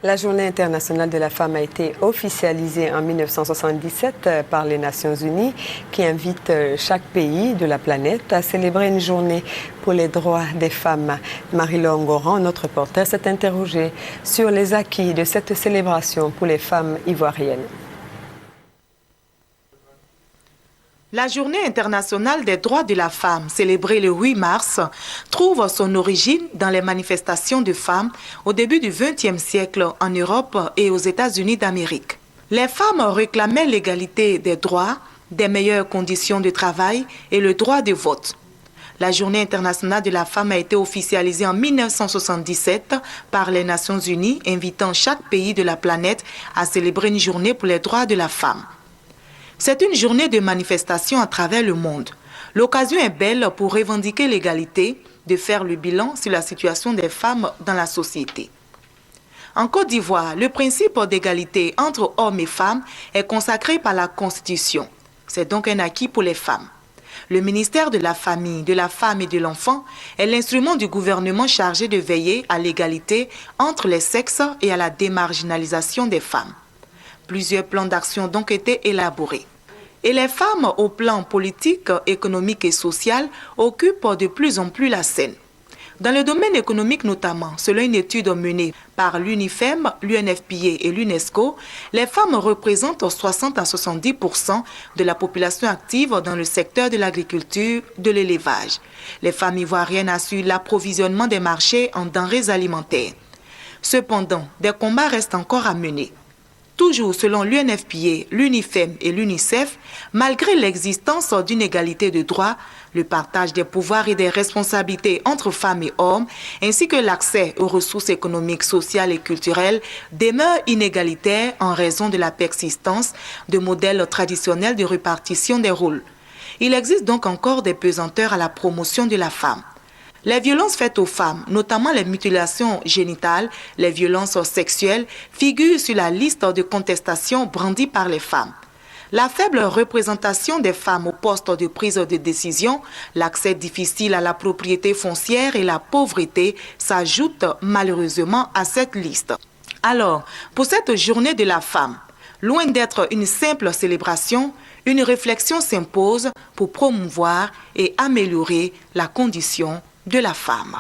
La Journée internationale de la femme a été officialisée en 1977 par les Nations Unies qui invite chaque pays de la planète à célébrer une journée pour les droits des femmes. Marie-Laure Ngoran, notre reporter, s'est interrogée sur les acquis de cette célébration pour les femmes ivoiriennes. La Journée internationale des droits de la femme, célébrée le 8 mars, trouve son origine dans les manifestations de femmes au début du XXe siècle en Europe et aux États-Unis d'Amérique. Les femmes réclamaient l'égalité des droits, des meilleures conditions de travail et le droit de vote. La Journée internationale de la femme a été officialisée en 1977 par les Nations Unies, invitant chaque pays de la planète à célébrer une journée pour les droits de la femme. C'est une journée de manifestation à travers le monde. L'occasion est belle pour revendiquer l'égalité, de faire le bilan sur la situation des femmes dans la société. En Côte d'Ivoire, le principe d'égalité entre hommes et femmes est consacré par la Constitution. C'est donc un acquis pour les femmes. Le ministère de la Famille, de la Femme et de l'Enfant est l'instrument du gouvernement chargé de veiller à l'égalité entre les sexes et à la démarginalisation des femmes. Plusieurs plans d'action ont donc été élaborés. Et les femmes, au plan politique, économique et social, occupent de plus en plus la scène. Dans le domaine économique notamment, selon une étude menée par l'UNIFEM, l'UNFPA et l'UNESCO, les femmes représentent 60 à 70% de la population active dans le secteur de l'agriculture, de l'élevage. Les femmes ivoiriennes assurent l'approvisionnement des marchés en denrées alimentaires. Cependant, des combats restent encore à mener. Toujours selon l'UNFPA, l'UNIFEM et l'UNICEF, malgré l'existence d'une égalité de droits, le partage des pouvoirs et des responsabilités entre femmes et hommes, ainsi que l'accès aux ressources économiques, sociales et culturelles, demeure inégalitaire en raison de la persistance de modèles traditionnels de répartition des rôles. Il existe donc encore des pesanteurs à la promotion de la femme. Les violences faites aux femmes, notamment les mutilations génitales, les violences sexuelles, figurent sur la liste de contestation brandie par les femmes. La faible représentation des femmes au poste de prise de décision, l'accès difficile à la propriété foncière et la pauvreté s'ajoutent malheureusement à cette liste. Alors, pour cette journée de la femme, loin d'être une simple célébration, une réflexion s'impose pour promouvoir et améliorer la condition de la femme.